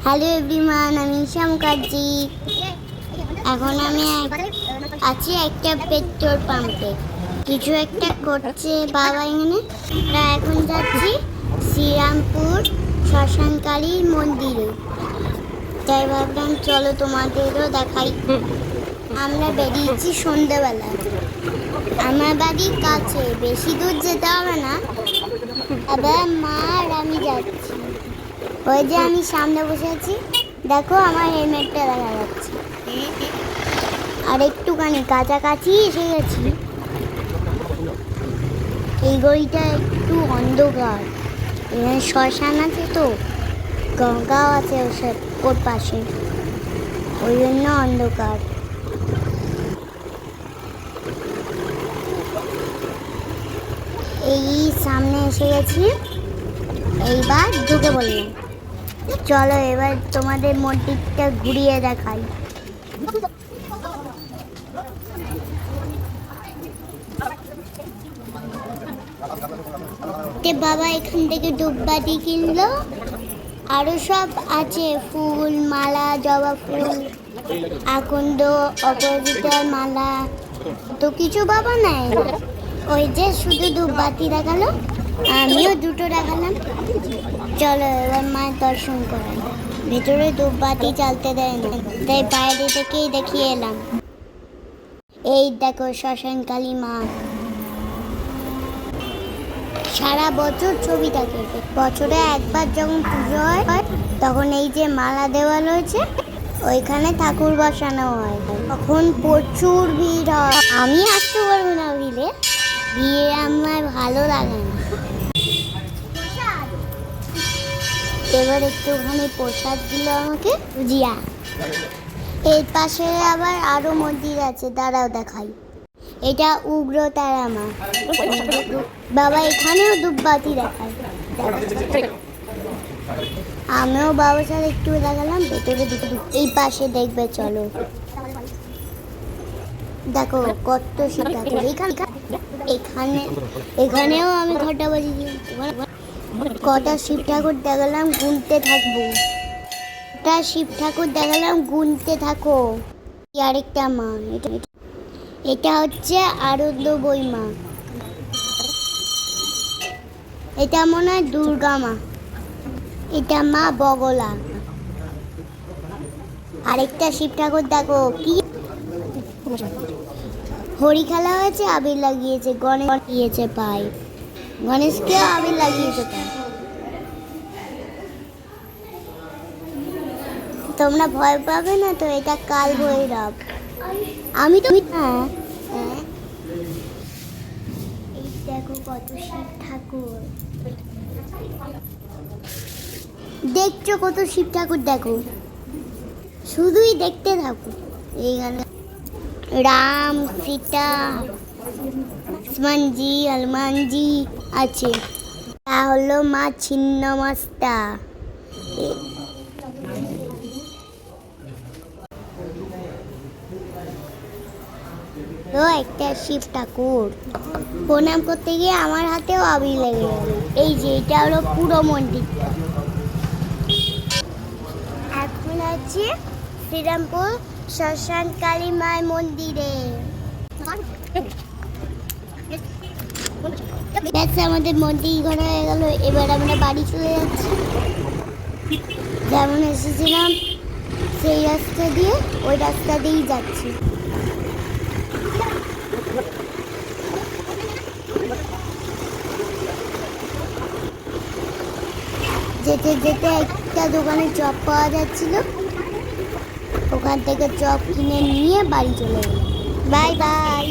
Hello everyone, আমি ঈশা মুখার্জি। এখন আমি আছি একটা পেট্রোল পাম্পে। কিছু একটা করছে বাবা এখানে। আমরা এখন যাচ্ছি শ্রীরামপুর শ্মশানকালীর মন্দিরে। তাই ভাবলাম চলো তোমাদেরও দেখাই। আমরা বেরিয়েছি সন্ধ্যাবেলা। আমার বাড়ির কাছে, বেশি দূর যেতে হবে না। আবার মা আর আমি যাচ্ছি। ওই যে আমি সামনে বসে আছি, দেখো আমার হেলমেটটা দেখা যাচ্ছে। আর একটুখানি কাছাকাছি এসে গেছি। এই গলিটা একটু অন্ধকার, এখানে শ্মশান আছে, তো গঙ্গাও আছে ওর পাশে, ওই জন্য অন্ধকার। এই সামনে এসে গেছি, এইবার ঢুকে বললাম। চলো এবার তোমাদের মন্দিরটা ঘুরিয়ে দেখাই। বাবা এখান থেকে ধূপবাতি কিনলো, আরো সব আছে, ফুল মালা, জবা ফুল, আকন্দ, অপরাজিতার মালা, তো কিছু বাবা নেয়। ওই যে শুধু ধূপবাতি দেখালো, আমিও দুটো দেখালাম। চলো এবার মায়ের দর্শন করাই। ভেতরে ধূপবাতি জ্বালতে দেয় না, তাই বাইরে থেকেই দেখিয়ে এলাম। এই দেখো শ্মশানকালী মা। সারা বছর ছবি থাকে, বছরে একবার যখন পুজো হয় তখন এই যে মালা দেওয়া রয়েছে ওইখানে ঠাকুর বসানো হয়, তখন প্রচুর ভিড় হয়। আমি আসতে পারবো না, ভিড়ে আমার ভালো লাগে না। এবার একটুখানি প্রসাদ দিল আমাকে, ভুজিয়া। এর পাশে আবার আরো মন্দির আছে, দাঁড়াও দেখাই। এটা উগ্রতারা মা। বাবা এখানেও ধূপবাতি দেখায়। আমিও বাবার সাথে একটু দেখালাম। ভেতরে এই পাশে দেখবে, চলো দেখো কত শিব ঠাকুর। এখানেও আমি ঘটা বাজি কটা শিব ঠাকুর দেখালাম, গুনতে থাকবো। শিব ঠাকুর দেখালাম, গুনতে থাকো। আরেকটা মা, এটা হচ্ছে আরধ্য বই মা। এটা মনে হয় দুর্গা মা। এটা মা বগলা। আরেকটা শিব ঠাকুর দেখো, কি হরি খেলা হয়েছে, আবির লাগিয়েছে, গণেশ লাগিয়েছে পায়ে, গণেশকেও আবির লাগিয়েছে পায়ে। তোমরা ভয় পাবে না তো, এটা কাল ভৈরব। আমি তো হ্যাঁ, এই দেখো কত শিব ঠাকুর দেখছো, কত শিব ঠাকুর দেখো, শুধুই দেখতে থাকো। এইখানে রাম, সীতা, লক্ষ্মণজি, হনুমানজি আছে। তা হলো মা ছিন্নমস্তা। তো একটা শিব ঠাকুর প্রণাম করতে গিয়ে আমার হাতেও আবির লেগে গেল। এই যে এটা হলো পুরো মন্দিরটা। এখন আছি শ্রীরামপুর শ্মশানকালী মায়ের মন্দিরে। আমাদের মন্দির ঘোরা হয়ে গেল, এবার আমরা বাড়ি চলে যাচ্ছি। যেমন এসেছিলাম সেই রাস্তা দিয়ে, ওই রাস্তা দিয়েই যাচ্ছি। যেতে যেতে একটা দোকানে চপ পাওয়া যাচ্ছিল, ওখান থেকে চপ কিনে নিয়ে বাড়ি চলে গেলাম। Bye bye.